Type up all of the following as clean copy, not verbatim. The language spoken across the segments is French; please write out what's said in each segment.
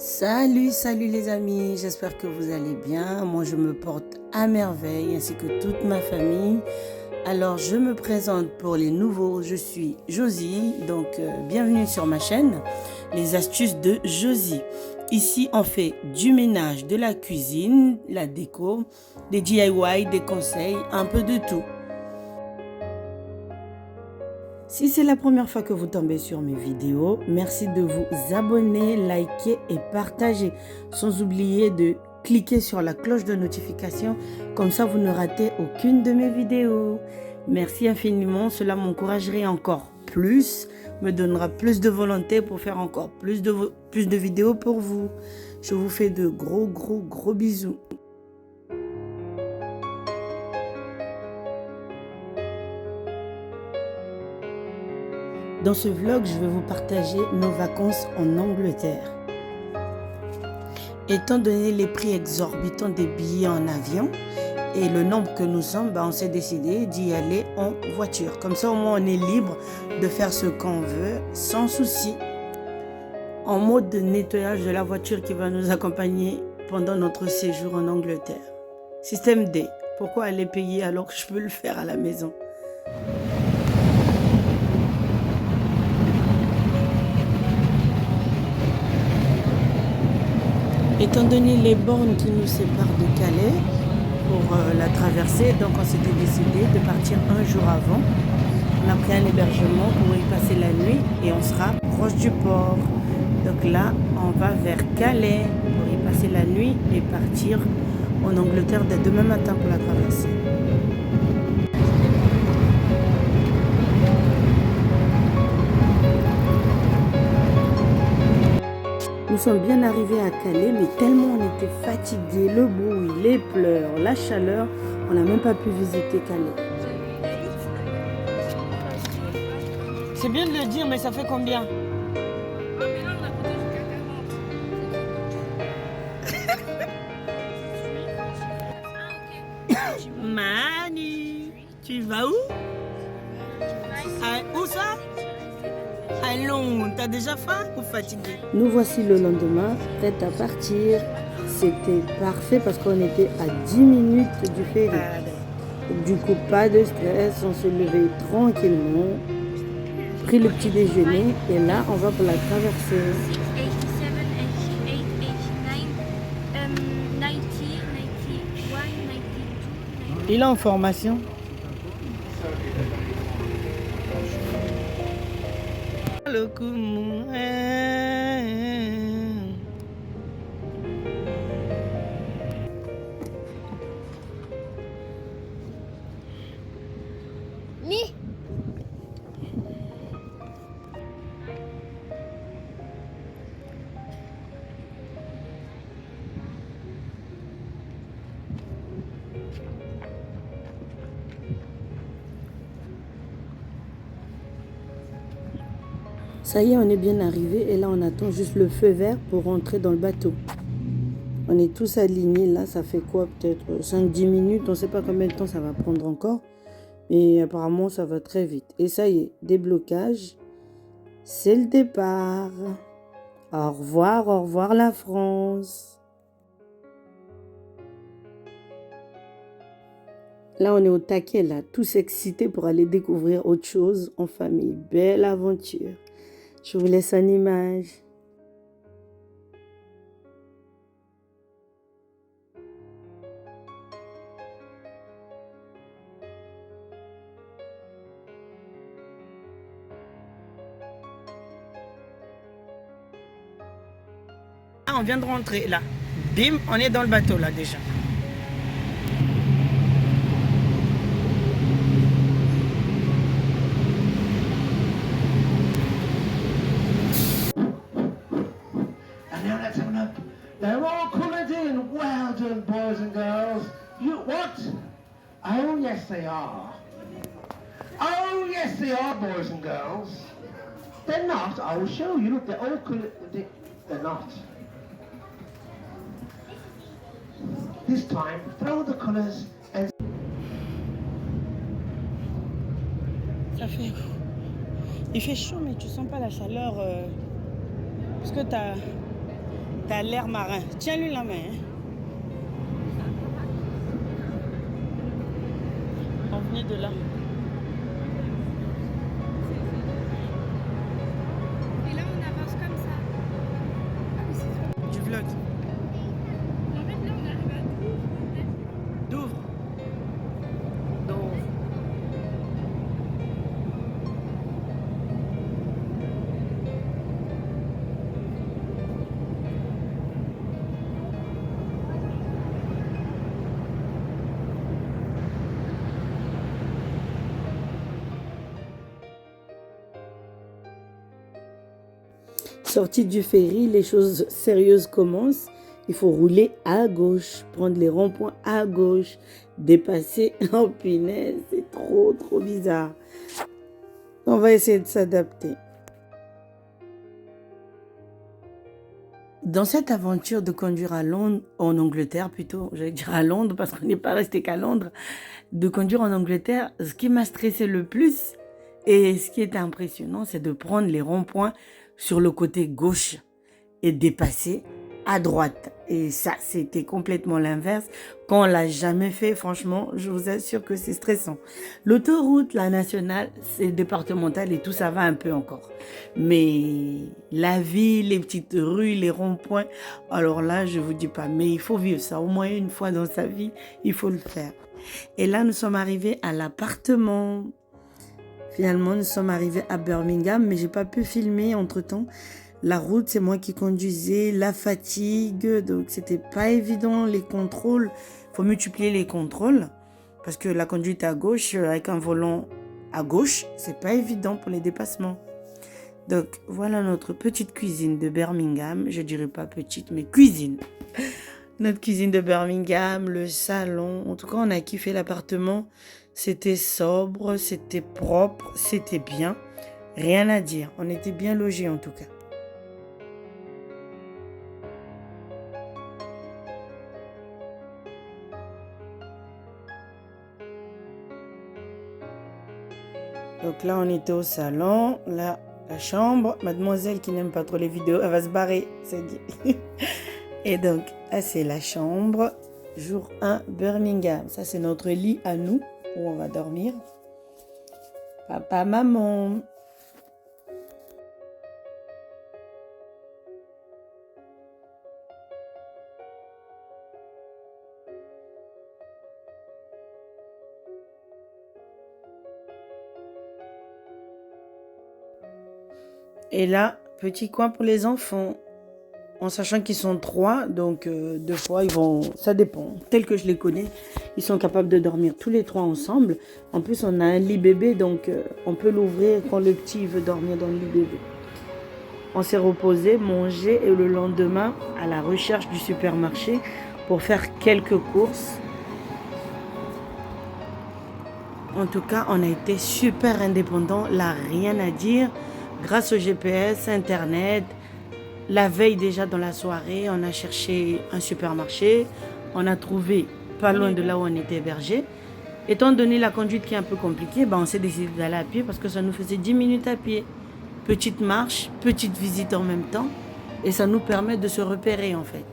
Salut les amis, j'espère que vous allez bien. Moi je me porte à merveille ainsi que toute ma famille. Alors je me présente pour les nouveaux, je suis Josie, donc bienvenue sur ma chaîne, les astuces de Josie. Ici on fait du ménage, de la cuisine, la déco, des DIY, des conseils, un peu de tout. Si c'est la première fois que vous tombez sur mes vidéos, merci de vous abonner, liker et partager. Sans oublier de cliquer sur la cloche de notification, comme ça vous ne ratez aucune de mes vidéos. Merci infiniment, cela m'encouragerait encore plus, me donnera plus de volonté pour faire encore plus de vidéos pour vous. Je vous fais de gros bisous. Dans ce vlog, je vais vous partager nos vacances en Angleterre. Étant donné les prix exorbitants des billets en avion et le nombre que nous sommes, on s'est décidé d'y aller en voiture. Comme ça, au moins, on est libre de faire ce qu'on veut sans souci. En mode de nettoyage de la voiture qui va nous accompagner pendant notre séjour en Angleterre. Système D. Pourquoi aller payer alors que je peux le faire à la maison ? Étant donné les bornes qui nous séparent de Calais pour la traversée, donc on s'était décidé de partir un jour avant. On a pris un hébergement pour y passer la nuit et on sera proche du port. Donc là, on va vers Calais pour y passer la nuit et partir en Angleterre dès demain matin pour la traversée. Nous sommes bien arrivés à Calais, mais tellement on était fatigués, le bruit, les pleurs, la chaleur, on n'a même pas pu visiter Calais. C'est bien de le dire, mais ça fait combien? Manu, tu vas où? Où ça? Allons, t'as déjà faim ou fatigué? Nous voici le lendemain, prêts à partir. C'était parfait parce qu'on était à 10 minutes du ferry. Du coup, pas de stress, on se levait tranquillement, pris le petit déjeuner et là, on va pour la traversée. Il est en formation. Le coup, Ça y est, on est bien arrivé et là on attend juste le feu vert pour rentrer dans le bateau. On est tous alignés là, ça fait quoi, peut-être 5-10 minutes, on ne sait pas combien de temps ça va prendre encore. Mais apparemment ça va très vite. Et ça y est, déblocage, c'est le départ. Au revoir la France. Là on est au taquet là, tous excités pour aller découvrir autre chose en famille. Belle aventure. Je vous laisse en image. Ah, on vient de rentrer là. Bim, on est dans le bateau là déjà. They're all coloured in. Well done, boys and girls. You what? Oh yes, they are. Oh yes, they are, boys and girls. They're not. I will show you. Look, they're all coloured. They're not. This time, throw the colours and. Ça fait. Il fait chaud, mais tu sens pas la chaleur parce que T'as l'air marin. Tiens-lui la main. Hein. On venait de là. Et là, on avance comme ça. Ah, mais c'est trop. Du vlog. En fait, là, on arrive à Douvres. Douvres. Sortie du ferry, les choses sérieuses commencent. Il faut rouler à gauche, prendre les ronds-points à gauche, dépasser. Oh punaise, c'est trop bizarre. On va essayer de s'adapter. Dans cette aventure de conduire à Londres, en Angleterre plutôt, j'allais dire à Londres parce qu'on n'est pas resté qu'à Londres, de conduire en Angleterre, ce qui m'a stressé le plus et ce qui était impressionnant, c'est de prendre les ronds-points sur le côté gauche et dépasser à droite. Et ça, c'était complètement l'inverse. Quand on l'a jamais fait, franchement, je vous assure que c'est stressant. L'autoroute, la nationale, c'est départemental et tout ça va un peu encore. Mais la ville, les petites rues, les ronds-points, alors là, je vous dis pas, mais il faut vivre ça au moins une fois dans sa vie, il faut le faire. Et là, nous sommes arrivés à l'appartement. Finalement, nous sommes arrivés à Birmingham, mais j'ai pas pu filmer entre-temps. La route, c'est moi qui conduisais, la fatigue, donc c'était pas évident, les contrôles. Il faut multiplier les contrôles, parce que la conduite à gauche, avec un volant à gauche, c'est pas évident pour les dépassements. Donc, voilà notre petite cuisine de Birmingham. Je dirais pas petite, mais cuisine. Notre cuisine de Birmingham, le salon. En tout cas, on a kiffé l'appartement. C'était sobre, c'était propre, c'était bien. Rien à dire. On était bien logés en tout cas. Donc là, on était au salon. Là, la chambre. Mademoiselle qui n'aime pas trop les vidéos, elle va se barrer. C'est dit. Et donc, là, c'est la chambre. Jour 1, Birmingham. Ça, c'est notre lit à nous, où on va dormir. Papa, maman. Et là, petit coin pour les enfants. En sachant qu'ils sont 3, donc 2 fois, ils vont... Ça dépend. Tel que je les connais, ils sont capables de dormir tous les 3 ensemble. En plus, on a un lit bébé, donc on peut l'ouvrir quand le petit veut dormir dans le lit bébé. On s'est reposé, mangé et le lendemain, à la recherche du supermarché pour faire quelques courses. En tout cas, on a été super indépendants. Là, rien à dire. Grâce au GPS, Internet... La veille déjà dans la soirée, on a cherché un supermarché. On a trouvé pas loin de là où on était hébergé. Étant donné la conduite qui est un peu compliquée, on s'est décidé d'aller à pied parce que ça nous faisait 10 minutes à pied. Petite marche, petite visite en même temps. Et ça nous permet de se repérer en fait.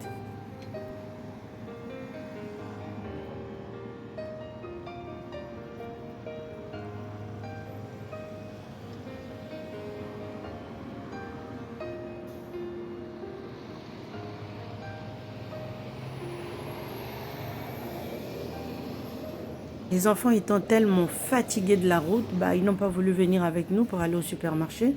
Les enfants étant tellement fatigués de la route, ils n'ont pas voulu venir avec nous pour aller au supermarché.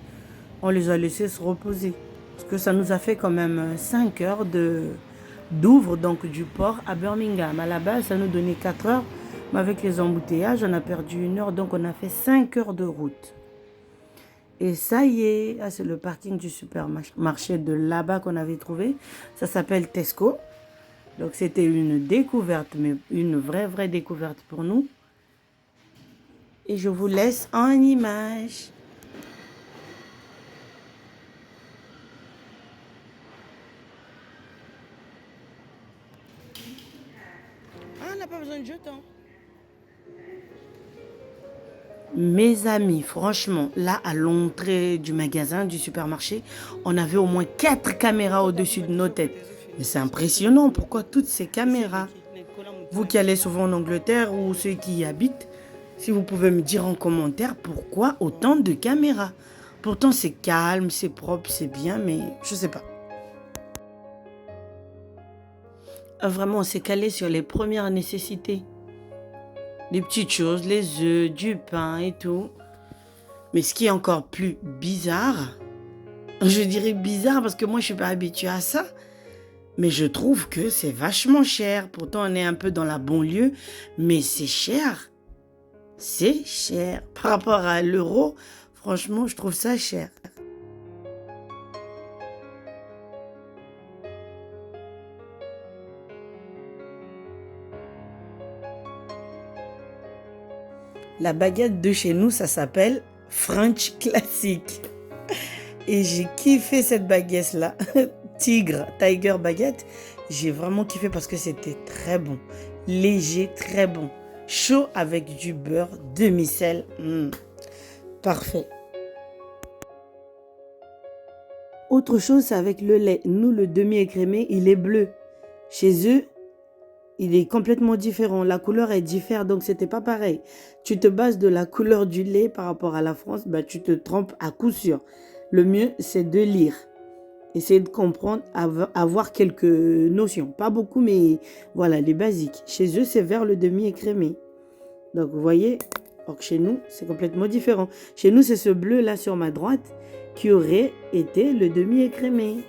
On les a laissés se reposer. Parce que ça nous a fait quand même 5 heures d'Ouvre, donc du port à Birmingham. À la base, ça nous donnait 4 heures. Mais avec les embouteillages, on a perdu 1 heure. Donc on a fait 5 heures de route. Et ça y est, c'est le parking du supermarché de là-bas qu'on avait trouvé. Ça s'appelle Tesco. Donc c'était une découverte, mais une vraie découverte pour nous. Et je vous laisse en image. Ah, on n'a pas besoin de jetons. Mes amis, franchement, là, à l'entrée du magasin, du supermarché, on avait au moins 4 caméras au-dessus de nos têtes. Mais c'est impressionnant, pourquoi toutes ces caméras? Vous qui allez souvent en Angleterre ou ceux qui y habitent, si vous pouvez me dire en commentaire pourquoi autant de caméras. Pourtant, c'est calme, c'est propre, c'est bien, mais je sais pas. Vraiment, on s'est calé sur les premières nécessités. Les petites choses, les œufs, du pain et tout. Mais ce qui est encore plus bizarre, je dirais bizarre parce que moi je suis pas habituée à ça, mais je trouve que c'est vachement cher. Pourtant on est un peu dans la banlieue, mais c'est cher. C'est cher. Par rapport à l'euro, franchement je trouve ça cher. La baguette de chez nous, ça s'appelle French Classic. Et j'ai kiffé cette baguette-là. Tiger baguette. J'ai vraiment kiffé parce que c'était très bon. Léger, très bon. Chaud avec du beurre, demi-sel. Parfait. Autre chose, c'est avec le lait. Nous, le demi-écrémé, il est bleu. Chez eux, il est complètement différent. La couleur est différente, donc c'était pas pareil. Tu te bases de la couleur du lait par rapport à la France, bah, tu te trompes à coup sûr. Le mieux, c'est de lire. Essayer de comprendre, avoir quelques notions. Pas beaucoup, mais voilà, les basiques. Chez eux, c'est vert le demi-écrémé. Donc, vous voyez, or que chez nous, c'est complètement différent. Chez nous, c'est ce bleu-là sur ma droite qui aurait été le demi-écrémé.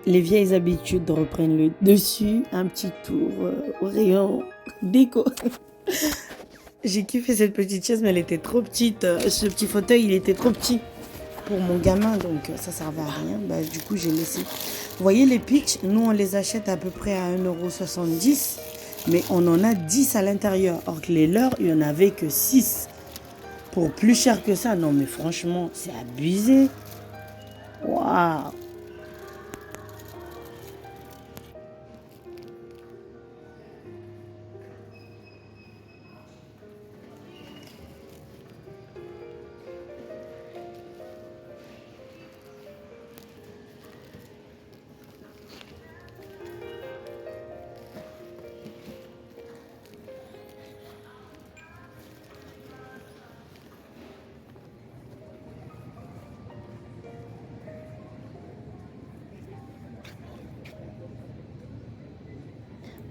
Les vieilles habitudes reprennent le dessus. Un petit tour au rayon déco. J'ai kiffé cette petite chaise, mais elle était trop petite. Ce petit fauteuil, il était trop petit pour mon gamin, donc ça servait à rien. Bah, du coup, j'ai laissé. Vous voyez les pitchs, nous, on les achète à peu près à 1,70 €, mais on en a 10 à l'intérieur. Or que les leurs, il n'y en avait que 6. Pour plus cher que ça, non, mais franchement, c'est abusé. Waouh!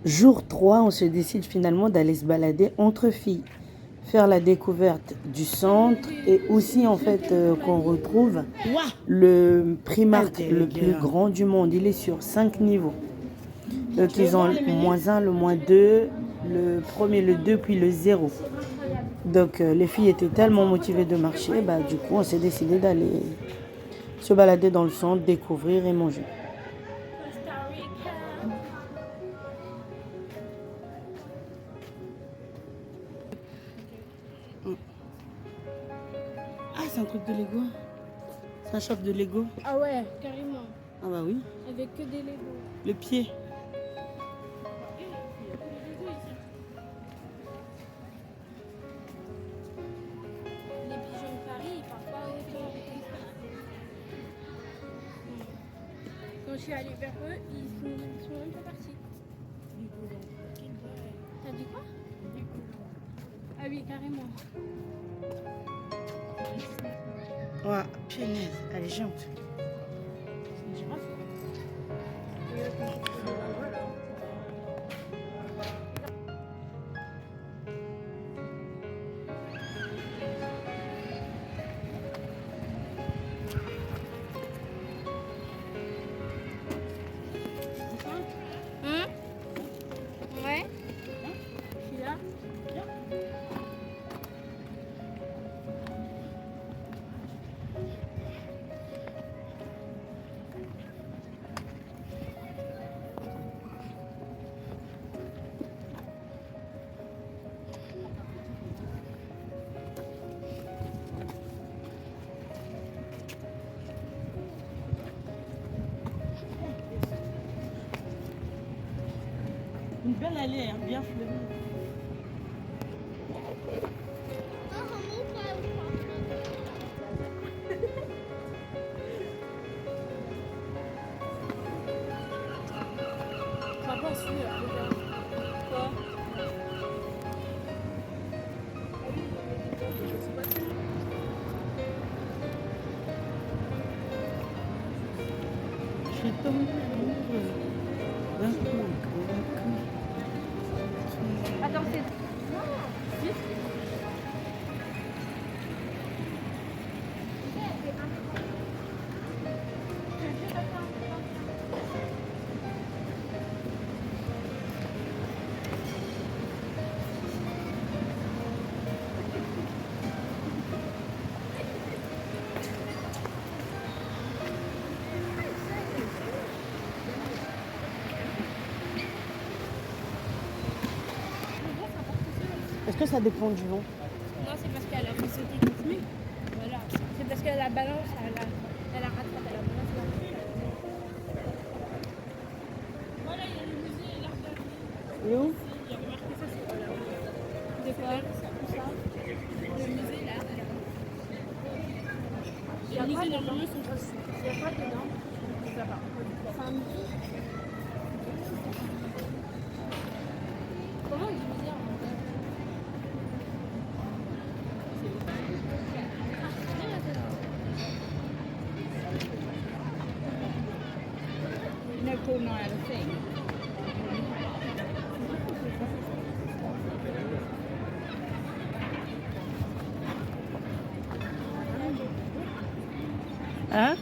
Jour 3, on se décide finalement d'aller se balader entre filles, faire la découverte du centre et aussi en fait qu'on retrouve le Primark le plus grand du monde. Il est sur 5 niveaux. Donc ils ont le -1, le -2, le premier, le 2, puis le 0. Donc les filles étaient tellement motivées de marcher, bah, du coup on s'est décidé d'aller se balader dans le centre, découvrir et manger. Ah, c'est un truc de Lego. C'est un shop de Lego. Ah ouais, carrément. Ah bah oui. Avec que des Lego. Le pied. Les pigeons de Paris, ils partent pas autant avec les frères. Quand je suis allée vers eux, ils sont même pas partis. T'as dit quoi? Ah oui, carrément. Ouais, punaise, elle est géante. C'est une girafe. Ouais. Je suis là. belle allée, hein, bien fleurie. Papa, celui-là, regarde. Quoi? Je tombe d'un coup. Attends, c'est. Est-ce que ça dépend du vent? Non, c'est parce qu'elle a fait sauter toute nue. Voilà. C'est parce que la balance, elle a rattrapé la balance. Là. Voilà, il y a le musée et l'art de la vie. Et où? Il y a remarqué ça, c'est voilà. De quoi? Ça. Le musée, là. Le musée, normalement, sont gratuits. Il n'y a pas dedans. Je sais pas. C'est un musée. Comment on dit musée en anglais? No calling I had a thing. Hein?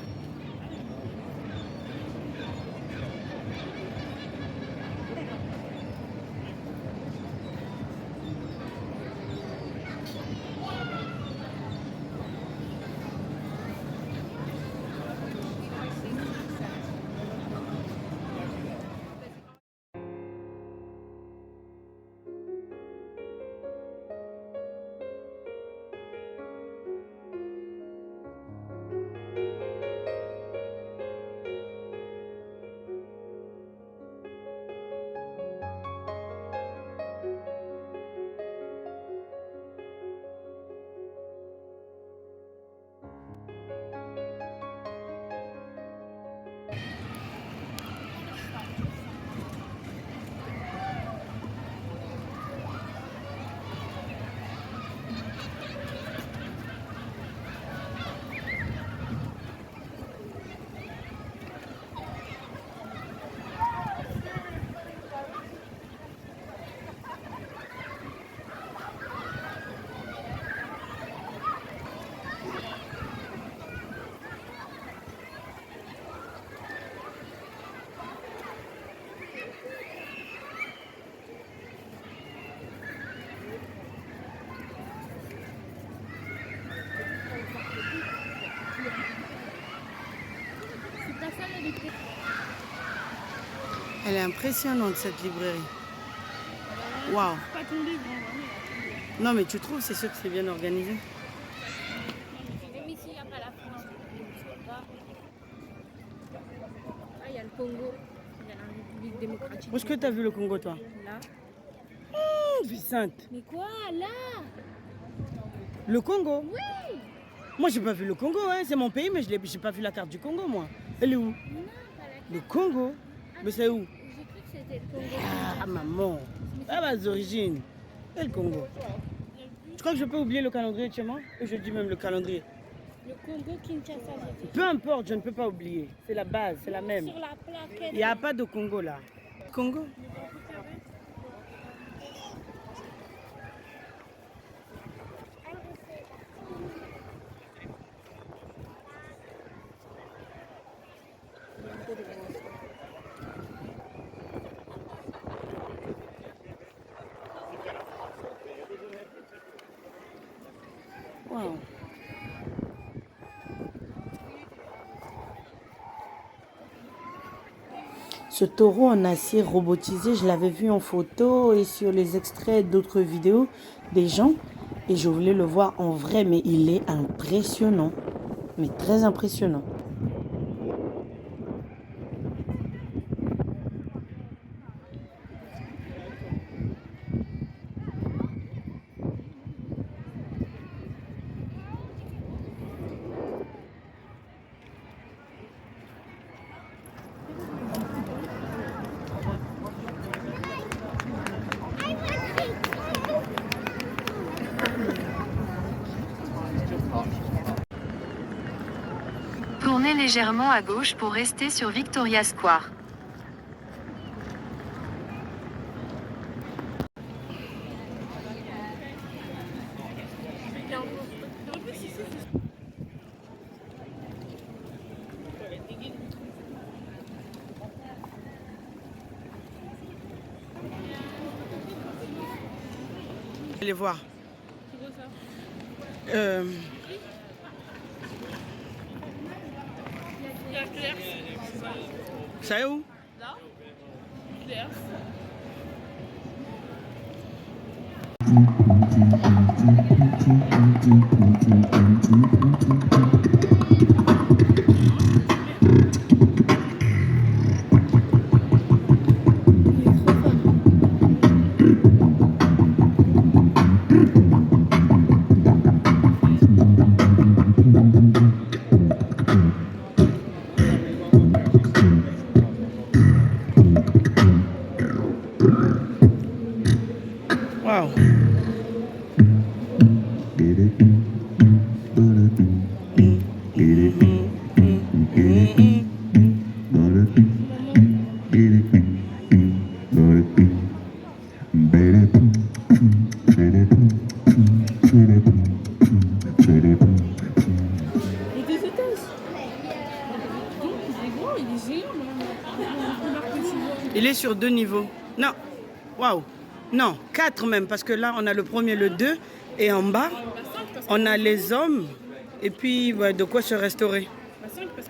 Elle est impressionnante cette librairie. Waouh. Pas ton livre, hein. Non mais tu trouves, c'est sûr que c'est bien organisé. Même ici, il n'y a pas la France. Ah, il y a le Congo. Il y a la République démocratique. Où est-ce que tu as vu le Congo toi? Là. Puissante. Mais quoi, là? Le Congo? Oui. Moi j'ai pas vu le Congo, hein. C'est mon pays mais j'ai pas vu la carte du Congo moi. Elle est où? Non, pas la Le Congo? Mais c'est où? J'ai cru que c'était le Congo. Ah maman. Ah bah d'origine. Et le Congo? Tu crois que je peux oublier le calendrier de chez moi? Ou je dis même le calendrier? Le Congo Kinshasa, j'ai dit. Peu importe, je ne peux pas oublier. C'est la base, c'est la même. Sur la plaquette. Il n'y a pas de Congo là. Congo? Wow. Ce taureau en acier robotisé, je l'avais vu en photo et sur les extraits d'autres vidéos des gens. Et je voulais le voir en vrai, mais il est impressionnant. Mais très impressionnant. légèrement à gauche pour rester sur Victoria Square. Allez voir. Ça est où? Là. Claire. Wow. Et des étages. Donc il est grand, il est géant même. Il est sur 2 niveaux. Non. Waouh. Non, 4 même, parce que là, on a le premier, le 2, et en bas, on a les hommes, et puis ouais, de quoi se restaurer.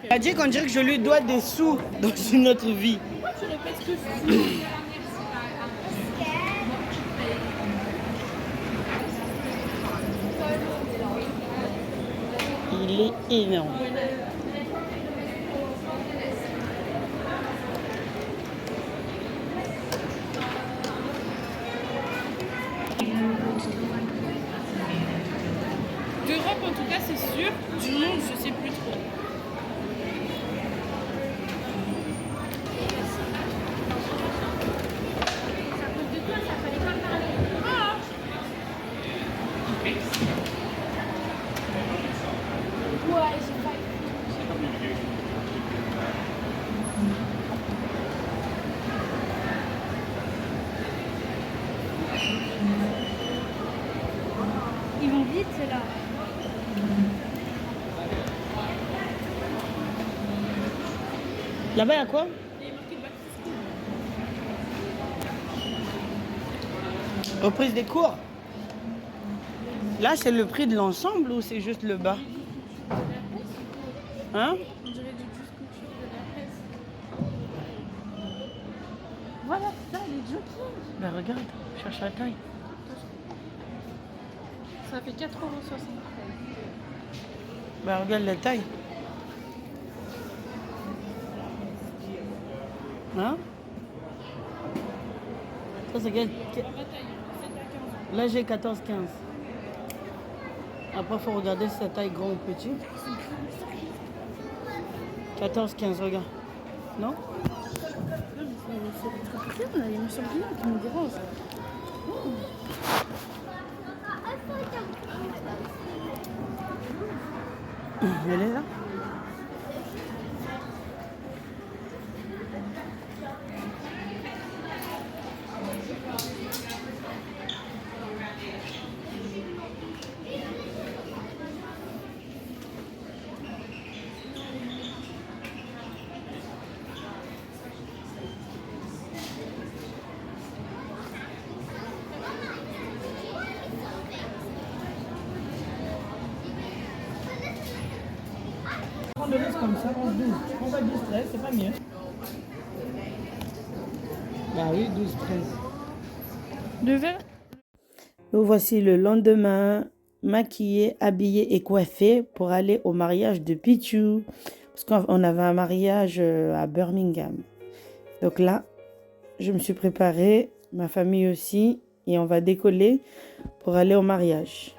Il a dit qu'on dirait que je lui dois des sous dans une autre vie. Pourquoi tu répètes que je suis Il est énorme. D'Europe en tout cas c'est sûr, du monde je sais plus trop. Ils vont vite c'est là. Là-bas, il y a quoi? Reprise des cours. Là, c'est le prix de l'ensemble ou c'est juste le bas? Hein? On dirait du juice couture de la presse. Voilà, ça, les jogging. Ben regarde, cherche la taille. Ça fait 4,73 €. Ben regarde la taille. Hein? Ça, c'est quel... Là, j'ai 14-15. Après, il faut regarder si ça taille grand ou petit. 14-15, regarde. Non? Non, mais c'est trop petit, on a les machins qui nous dérangent. Elle est là? On le laisse comme ça, on 12. On va 12, 13, c'est pas mieux. Bah oui, 12, 13. Deux verres. Nous voici le lendemain, maquillés, habillés et coiffés pour aller au mariage de Pichu. Parce qu'on avait un mariage à Birmingham. Donc là, je me suis préparée, ma famille aussi, et on va décoller pour aller au mariage.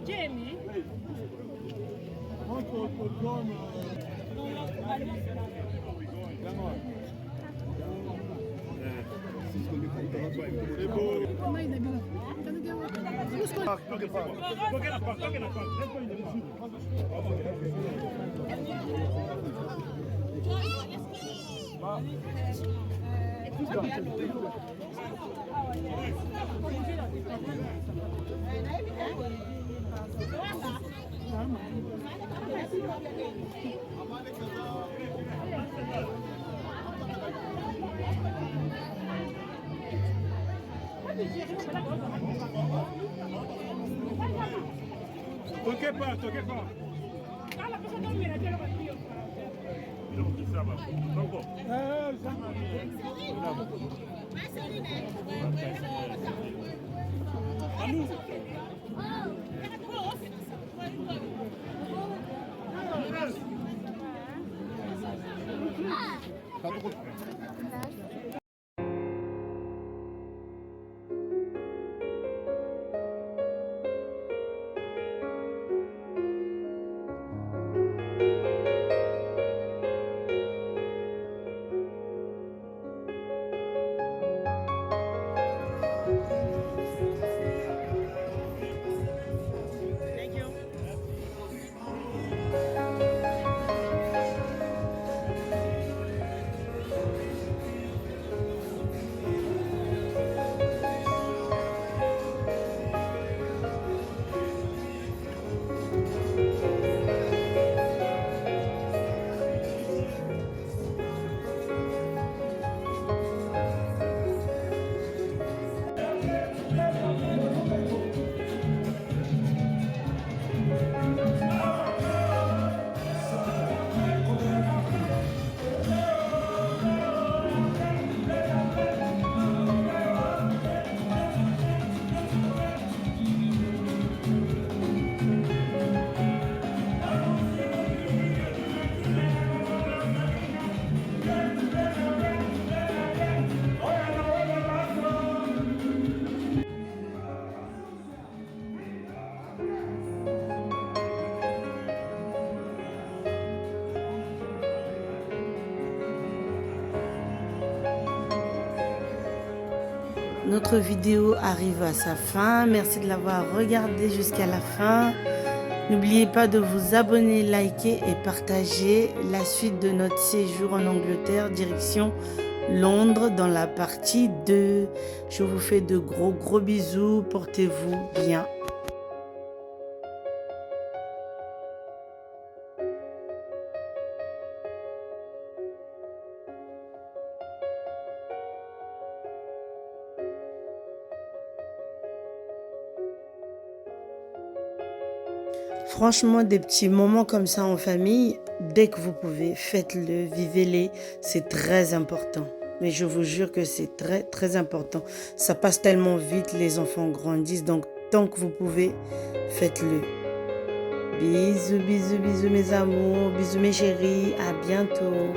Jamie. Toquez pas, toquez pas. Notre vidéo arrive à sa fin. Merci de l'avoir regardé jusqu'à la fin. N'oubliez pas de vous abonner, liker et partager la suite de notre séjour en Angleterre, direction Londres dans la partie 2. Je vous fais de gros bisous. Portez-vous bien. Franchement, des petits moments comme ça en famille, dès que vous pouvez, faites-le, vivez-les, c'est très important. Mais je vous jure que c'est très important. Ça passe tellement vite, les enfants grandissent, donc tant que vous pouvez, faites-le. Bisous mes amours, bisous mes chéris, à bientôt.